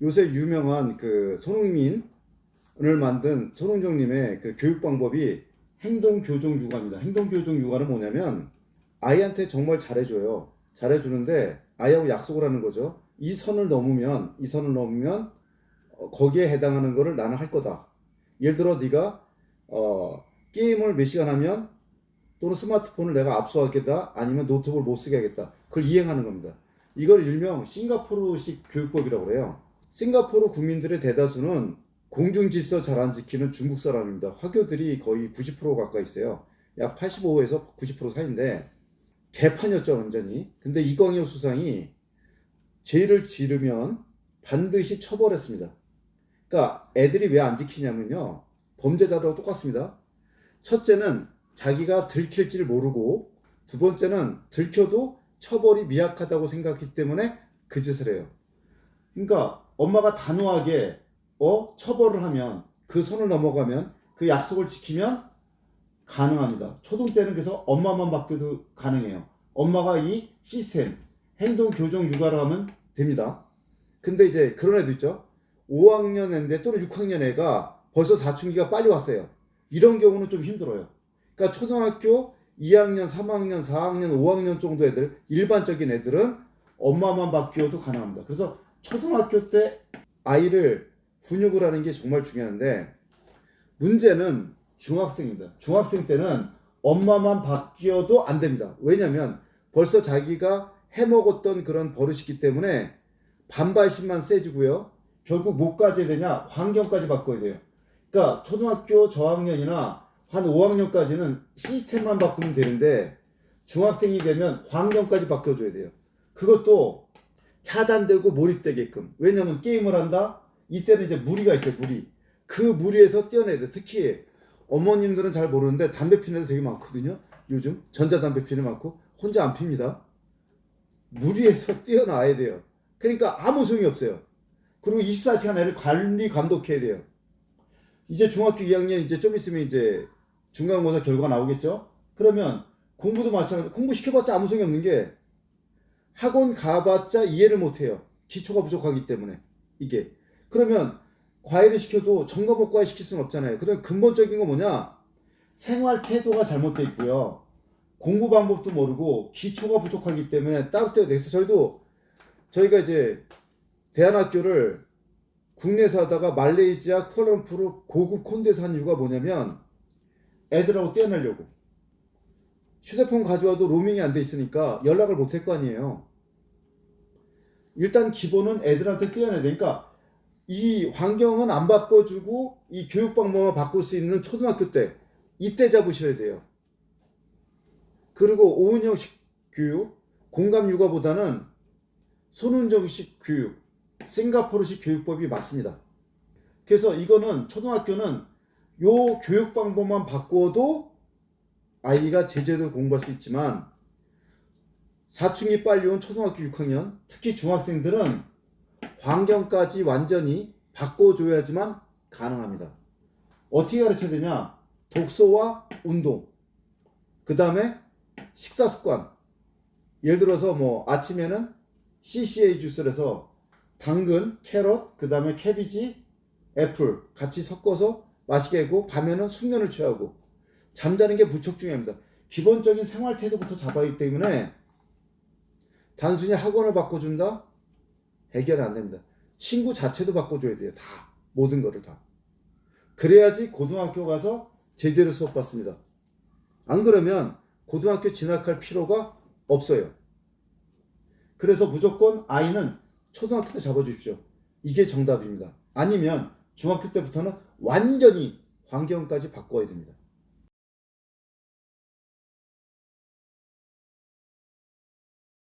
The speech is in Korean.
요새 유명한 그 손흥민을 만든 손흥정님의 그 교육 방법이 행동교정 육아입니다. 행동교정 육아는 뭐냐면 아이한테 정말 잘해줘요. 잘해주는데 아이하고 약속을 하는 거죠. 이 선을 넘으면 거기에 해당하는 거를 나는 할 거다. 예를 들어 네가 게임을 몇 시간 하면 또는 스마트폰을 내가 압수하겠다, 아니면 노트북을 못 쓰게 하겠다. 그걸 이행하는 겁니다. 이걸 일명 싱가포르식 교육법이라고 그래요. 싱가포르 국민들의 대다수는 공중질서 잘 안 지키는 중국 사람입니다. 화교들이 거의 90% 가까이 있어요. 약 85에서 90% 사이인데 개판이었죠, 완전히. 근데 이광효 수상이 죄를 지르면 반드시 처벌했습니다. 그러니까 애들이 왜 안 지키냐면요, 범죄자들하고 똑같습니다. 첫째는 자기가 들킬지를 모르고, 두 번째는 들켜도 처벌이 미약하다고 생각했기 때문에 그 짓을 해요. 그러니까 엄마가 단호하게 처벌을 하면, 그 선을 넘어가면, 그 약속을 지키면 가능합니다. 초등 때는 그래서 엄마만 바뀌어도 가능해요. 엄마가 이 시스템, 행동 교정 육아를 하면 됩니다. 근데 이제 그런 애도 있죠. 5학년 애인데 또는 6학년 애가 벌써 사춘기가 빨리 왔어요. 이런 경우는 좀 힘들어요. 그러니까 초등학교 2학년, 3학년, 4학년, 5학년 정도 애들, 일반적인 애들은 엄마만 바뀌어도 가능합니다. 그래서 초등학교 때 아이를 훈육을 하는 게 정말 중요한데, 문제는 중학생입니다. 중학생 때는 엄마만 바뀌어도 안 됩니다. 왜냐면 벌써 자기가 해먹었던 그런 버릇이기 때문에 반발심만 세지고요. 결국 못 가져야 되냐? 환경까지 바꿔야 돼요. 그러니까 초등학교 저학년이나 한 5학년까지는 시스템만 바꾸면 되는데, 중학생이 되면 환경까지 바꿔줘야 돼요. 그것도 차단되고 몰입되게끔. 왜냐면 게임을 한다? 이때는 이제 무리가 있어요, 무리. 그 무리에서 떼어내야 돼요. 특히 어머님들은 잘 모르는데 담배 피는 애들 되게 많거든요. 요즘 전자담배 피는 애 많고 혼자 안 핍니다. 무리에서 떼어놔야 돼요. 그러니까 아무 소용이 없어요. 그리고 24시간 애를 관리 감독해야 돼요. 이제 중학교 2학년 이제 좀 있으면 이제 중간고사 결과 나오겠죠. 그러면 공부도 마찬가지. 공부 시켜봤자 아무 소용이 없는 게, 학원 가봤자 이해를 못해요. 기초가 부족하기 때문에. 이게 그러면 과외를 시켜도 점검 과외 시킬 수는 없잖아요. 그럼 근본적인 건 뭐냐? 생활 태도가 잘못되어 있고요. 공부 방법도 모르고 기초가 부족하기 때문에 따로 떼어야 돼요. 그래서 저희가 이제 대안학교를 국내에서 하다가 말레이시아 쿠알라룸푸르 고급 콘대에서 한 이유가 뭐냐면, 애들하고 떼어내려고. 휴대폰 가져와도 로밍이 안 돼 있으니까 연락을 못 할 거 아니에요. 일단 기본은 애들한테 떼어내야 되니까 이 환경은 안 바꿔주고 이 교육 방법만 바꿀 수 있는 초등학교 때, 이때 잡으셔야 돼요. 그리고 오은영식 교육, 공감 육아보다는 손은정식 교육, 싱가포르식 교육법이 맞습니다. 그래서 이거는 초등학교는 요 교육 방법만 바꿔도 아이가 제대로 공부할 수 있지만, 사춘기 빨리 온 초등학교 6학년, 특히 중학생들은 환경까지 완전히 바꿔줘야지만 가능합니다. 어떻게 가르쳐야 되냐? 독서와 운동, 그 다음에 식사 습관. 예를 들어서 뭐 아침에는 CCA 주스를 해서 당근, 캐럿, 그 다음에 캐비지, 애플 같이 섞어서 맛있게 하고, 밤에는 숙면을 취하고, 잠자는 게 무척 중요합니다. 기본적인 생활 태도부터 잡아야 하기 때문에 단순히 학원을 바꿔준다? 해결이 안 됩니다. 친구 자체도 바꿔줘야 돼요. 다. 모든 거를 다. 그래야지 고등학교 가서 제대로 수업 받습니다. 안 그러면 고등학교 진학할 필요가 없어요. 그래서 무조건 아이는 초등학교 때 잡아주십시오. 이게 정답입니다. 아니면 중학교 때부터는 완전히 환경까지 바꿔야 됩니다.